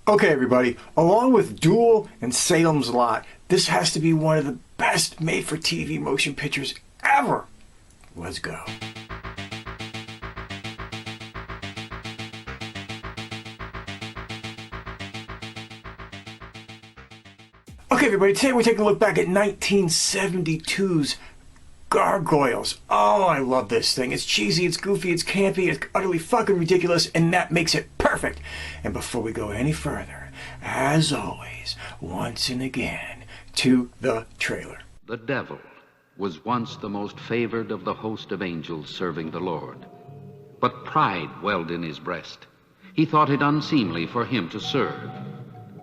Okay, everybody, along with Duel and Salem's Lot, this has to be one of the best made-for-TV motion pictures ever. Let's go. Okay, everybody, today we're taking a look back at 1972's Gargoyles. Oh, I love this thing. It's cheesy, it's goofy, it's campy, it's utterly fucking ridiculous, and that makes it perfect. And before we go any further, as always, once and again, to the trailer. The devil was once the most favored of the host of angels serving the Lord. But pride welled in his breast. He thought it unseemly for him to serve.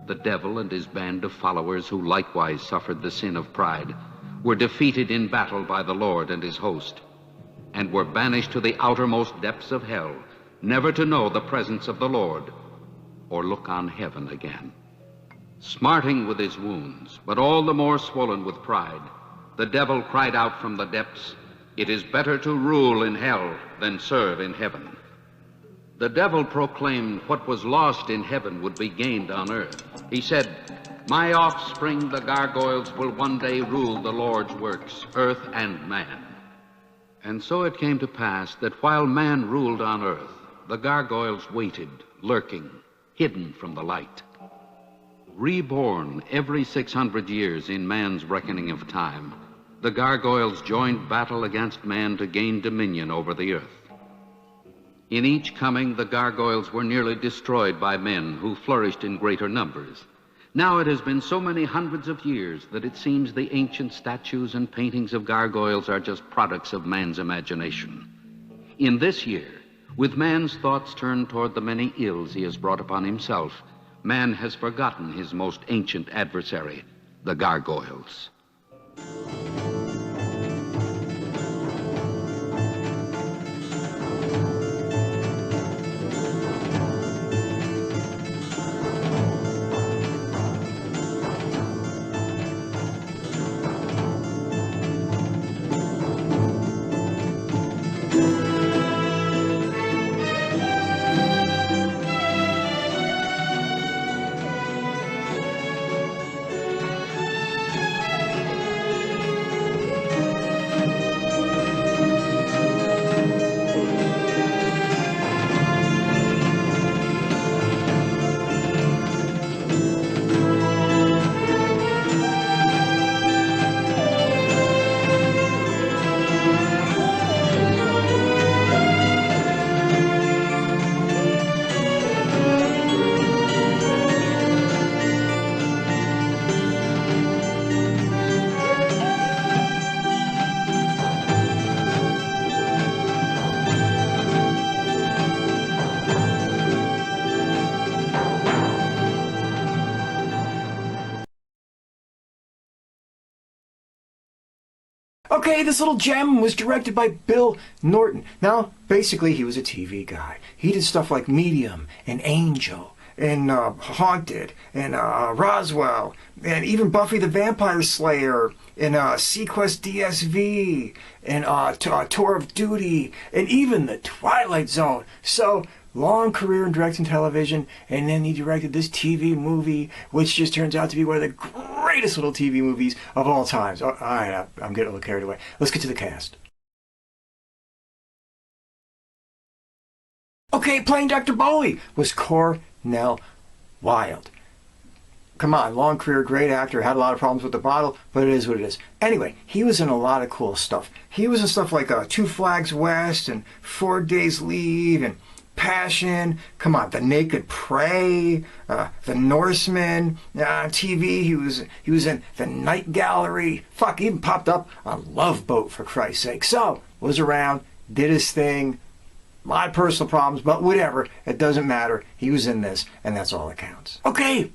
The devil and his band of followers, who likewise suffered the sin of pride, were defeated in battle by the Lord and his host, and were banished to the outermost depths of hell, never to know the presence of the Lord or look on heaven again. Smarting with his wounds, but all the more swollen with pride, the devil cried out from the depths, "It is better to rule in hell than serve in heaven." The devil proclaimed what was lost in heaven would be gained on earth. He said, "My offspring, the gargoyles, will one day rule the Lord's works, earth and man." And so it came to pass that while man ruled on earth, the gargoyles waited, lurking, hidden from the light. Reborn every 600 years in man's reckoning of time, the gargoyles joined battle against man to gain dominion over the earth. In each coming, the gargoyles were nearly destroyed by men who flourished in greater numbers. Now it has been so many hundreds of years that it seems the ancient statues and paintings of gargoyles are just products of man's imagination. In this year, with man's thoughts turned toward the many ills he has brought upon himself, man has forgotten his most ancient adversary, the gargoyles. Okay, this little gem was directed by Bill Norton. Now, basically, he was a TV guy. He did stuff like Medium and Angel and Haunted and Roswell and even Buffy the Vampire Slayer and Sequest DSV and Tour of Duty and even The Twilight Zone. So, long career in directing television, and then he directed this TV movie, which just turns out to be one of the greatest little TV movies of all time. So, all right, I'm getting a little carried away. Let's get to the cast. Okay, playing Dr. Boley was Cornel Wilde. Come on, long career, great actor, had a lot of problems with the bottle, but it is what it is. Anyway, he was in a lot of cool stuff. He was in stuff like Two Flags West and 4 Days Leave and Passion, come on, The Naked Prey, The Norseman, TV, he was in The Night Gallery, fuck, he even popped up on Love Boat, for Christ's sake. So, was around, did his thing, a lot of personal problems, but whatever, it doesn't matter, he was in this, and that's all that counts. Okay,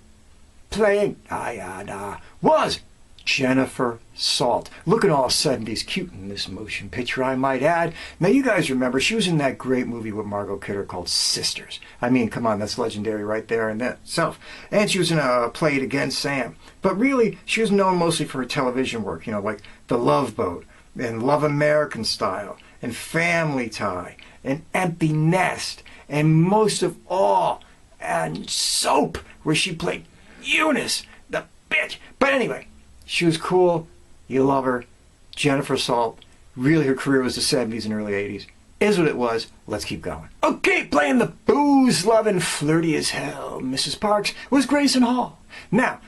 playing Diana was Jennifer Salt. Looking all 70s cute in this motion picture, I might add. Now, you guys remember, she was in that great movie with Margot Kidder called Sisters. I mean, come on, that's legendary right there in that itself. And she was in a play It Again, Sam. But really, she was known mostly for her television work, you know, like The Love Boat, and Love American Style, and Family Tie, and Empty Nest, and most of all, and Soap, where she played Eunice, the bitch. But anyway, she was cool. You love her. Jennifer Salt. Really, her career was the 70s and early 80s. Is what it was. Let's keep going. Okay, playing the booze-loving, flirty as hell Mrs. Parks was Grayson Hall. Now,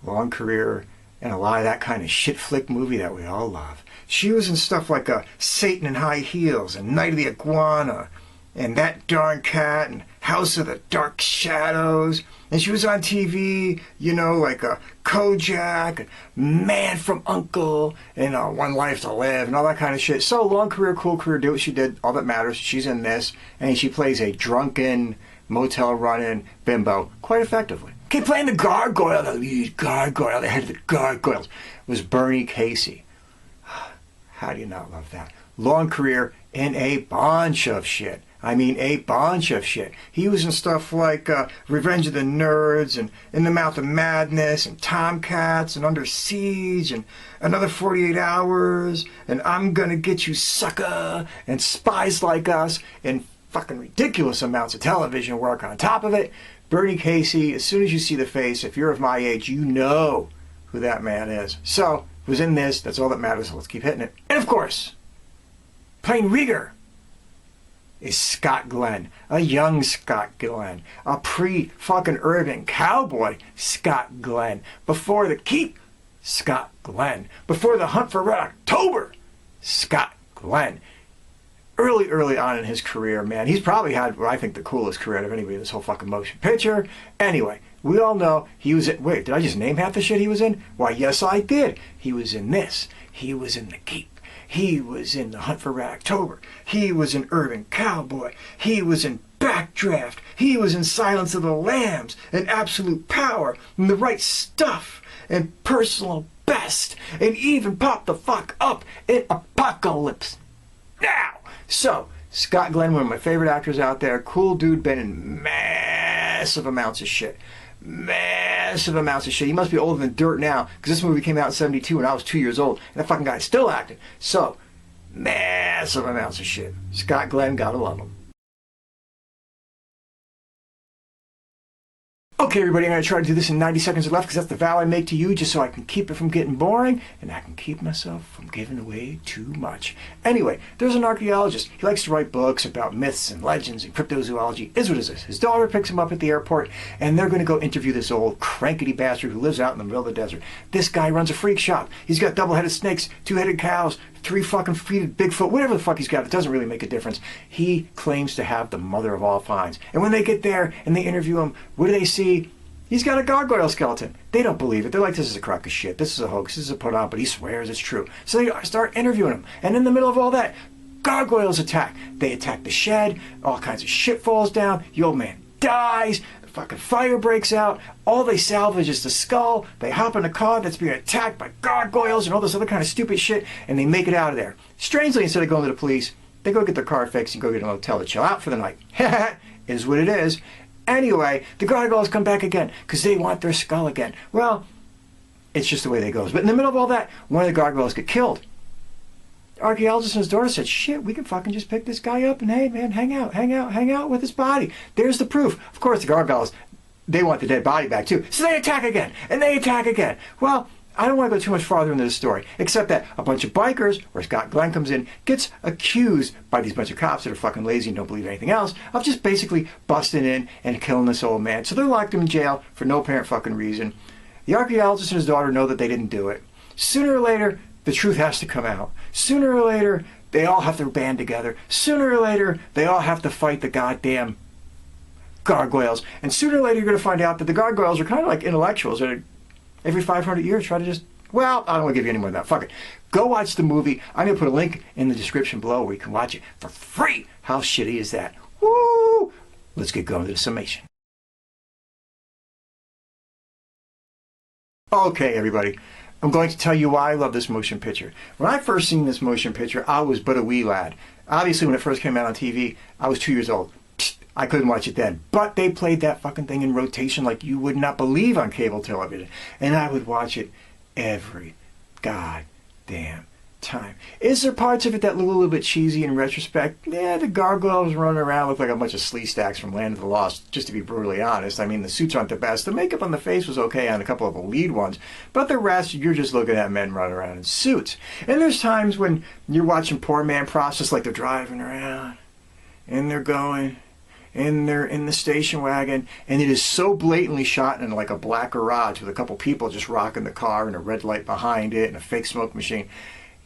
long career and a lot of that kind of shit flick movie that we all love. She was in stuff like Satan in High Heels and Night of the Iguana and That Darn Cat and House of the Dark Shadows. And she was on TV, you know, like Kojak and Man from U.N.C.L.E. and One Life to Live and all that kind of shit. So long career, cool career, did what she did, all that matters. She's in this, and she plays a drunken, motel run-in bimbo quite effectively. Okay, playing the Gargoyle, the lead Gargoyle, the head of the Gargoyles, was Bernie Casey. How do you not love that? Long career in a bunch of shit. I mean, a bunch of shit. He was in stuff like Revenge of the Nerds and In the Mouth of Madness and Tomcats and Under Siege and Another 48 Hours and I'm Gonna Get You Sucker and Spies Like Us and fucking ridiculous amounts of television work on top of it. Bernie Casey, as soon as you see the face, if you're of my age, you know who that man is. So, was in this, that's all that matters, so let's keep hitting it. And of course, playing Reeger is Scott Glenn, a young Scott Glenn, a pre-fucking urban cowboy Scott Glenn, before the Keep, Scott Glenn, before the Hunt for Red October, Scott Glenn. Early on in his career, man, he's probably had what I think the coolest career out of anybody in this whole fucking motion picture. Anyway, we all know he was in, wait, did I just name half the shit he was in? Why, yes I did. He was in this. He was in The Keep. He was in The Hunt for Red October. He was in Urban Cowboy. He was in Backdraft. He was in Silence of the Lambs and Absolute Power and The Right Stuff and Personal Best and even Pop the Fuck Up in Apocalypse Now. So, Scott Glenn, one of my favorite actors out there, cool dude, been in massive amounts of shit. Massive amounts of shit. He must be older than dirt now, because this movie came out in 72 and I was 2 years old, and that fucking guy's still acting. So, massive amounts of shit. Scott Glenn, gotta love him. Okay, everybody, I'm going to try to do this in 90 seconds or less because that's the vow I make to you just so I can keep it from getting boring and I can keep myself from giving away too much. Anyway, there's an archaeologist. He likes to write books about myths and legends and cryptozoology. Is what is this? His daughter picks him up at the airport and they're going to go interview this old crankety bastard who lives out in the middle of the desert. This guy runs a freak shop. He's got double-headed snakes, two-headed cows, 3 fucking feet of Bigfoot, whatever the fuck he's got, it doesn't really make a difference. He claims to have the mother of all finds. And when they get there and they interview him, what do they see? He's got a gargoyle skeleton. They don't believe it. They're like, this is a crock of shit. This is a hoax. This is a put on, but he swears it's true. So they start interviewing him. And in the middle of all that, gargoyles attack. They attack the shed. All kinds of shit falls down. The old man dies. Fucking fire breaks out. All they salvage is the skull. They hop in a car that's being attacked by gargoyles and all this other kind of stupid shit, and they make it out of there. Strangely, instead of going to the police, they go get their car fixed and go get a hotel to chill out for the night. Is what it is. Anyway, the gargoyles come back again because they want their skull again. Well, it's just the way that goes. But in the middle of all that, one of the gargoyles get killed. The archaeologist and his daughter said, shit, we can fucking just pick this guy up and, hey, man, hang out with his body. There's the proof. Of course, the gargoyles, they want the dead body back, too. So they attack again, and they attack again. Well, I don't want to go too much farther into the story, except that a bunch of bikers, where Scott Glenn comes in, gets accused by these bunch of cops that are fucking lazy and don't believe anything else, of just basically busting in and killing this old man. So they're locked him in jail for no apparent fucking reason. The archaeologist and his daughter know that they didn't do it. Sooner or later, the truth has to come out. Sooner or later, they all have to band together. Sooner or later, they all have to fight the goddamn gargoyles. And sooner or later, you're going to find out that the gargoyles are kind of like intellectuals that every 500 years try to just, well, I don't want to give you any more than that. Fuck it. Go watch the movie. I'm going to put a link in the description below where you can watch it for free. How shitty is that? Woo! Let's get going to the summation. Okay, everybody. I'm going to tell you why I love this motion picture. When I first seen this motion picture, I was but a wee lad. Obviously, when it first came out on TV, I was 2 years old. I couldn't watch it then. But they played that fucking thing in rotation like you would not believe on cable television. And I would watch it every goddamn time. Is there parts of it that look a little bit cheesy in retrospect? Yeah, the Gargoyles running around look like a bunch of slee stacks from Land of the Lost, just to be brutally honest. I mean, the suits aren't the best. The makeup on the face was okay on a couple of the lead ones, but the rest, you're just looking at men running around in suits. And there's times when you're watching poor man process, like they're driving around, and they're going, and they're in the station wagon, and it is so blatantly shot in like a black garage with a couple people just rocking the car and a red light behind it and a fake smoke machine.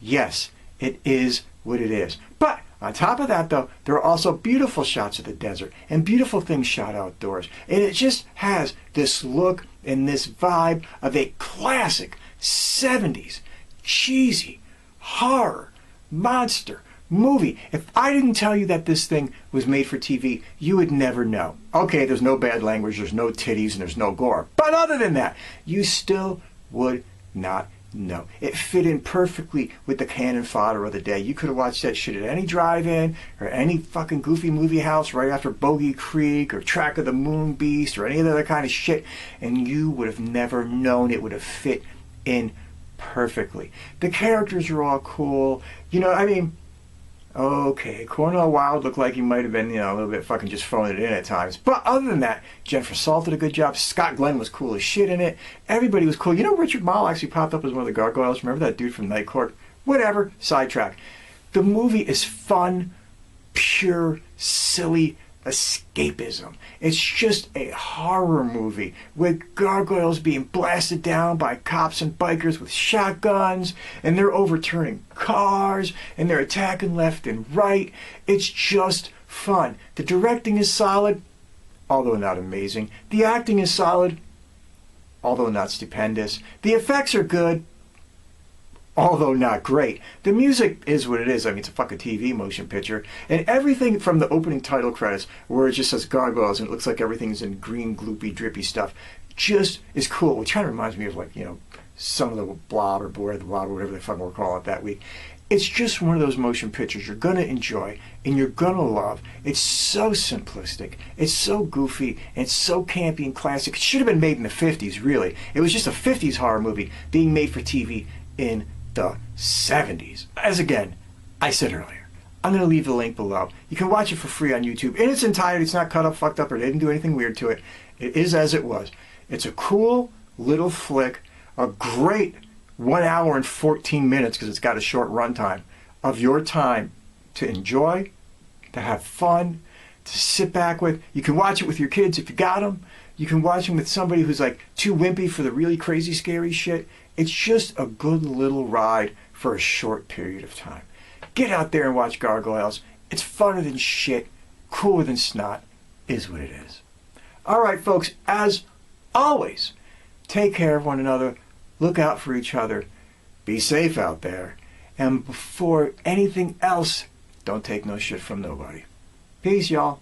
Yes, it is what it is. But on top of that, though, there are also beautiful shots of the desert and beautiful things shot outdoors. And it just has this look and this vibe of a classic 70s cheesy horror monster movie. If I didn't tell you that this thing was made for TV, you would never know. Okay, there's no bad language, there's no titties, and there's no gore. But other than that, you still would not know. It fit in perfectly with the canon fodder of the day. You could have watched that shit at any drive-in or any fucking goofy movie house right after Bogey Creek or Track of the Moon Beast or any other kind of shit, and you would have never known it would have fit in perfectly. The characters are all cool. You know, I mean, okay, Cornel Wilde looked like he might have been, a little bit fucking just phoning it in at times. But other than that, Jennifer Salt did a good job. Scott Glenn was cool as shit in it. Everybody was cool. You know, Richard Mall actually popped up as one of the Gargoyles. Remember that dude from Night Court? Whatever. Sidetrack. The movie is fun, pure, silly escapism. It's just a horror movie with gargoyles being blasted down by cops and bikers with shotguns, and they're overturning cars, and they're attacking left and right. It's just fun. The directing is solid, although not amazing. The acting is solid, although not stupendous. The effects are good, although not great. The music is what it is. I mean, it's a fucking TV motion picture. And everything from the opening title credits, where it just says Gargoyles and it looks like everything's in green, gloopy, drippy stuff, just is cool. Which kind of reminds me of, like, some of the Blob or Boy the Blob or whatever the fuck we're calling it that week. It's just one of those motion pictures you're going to enjoy and you're going to love. It's so simplistic. It's so goofy. And it's so campy and classic. It should have been made in the 50s, really. It was just a 50s horror movie being made for TV in the 70s. As again, I said earlier, I'm going to leave the link below. You can watch it for free on YouTube in its entirety. It's not cut up, fucked up, or they didn't do anything weird to it. It is as it was. It's a cool little flick, a great 1 hour and 14 minutes, because it's got a short runtime, of your time to enjoy, to have fun, to sit back with. You can watch it with your kids if you got them. You can watch them with somebody who's like too wimpy for the really crazy, scary shit. It's just a good little ride for a short period of time. Get out there and watch Gargoyles. It's funner than shit, cooler than snot, is what it is. All right, folks, as always, take care of one another. Look out for each other. Be safe out there. And before anything else, don't take no shit from nobody. Peace, y'all.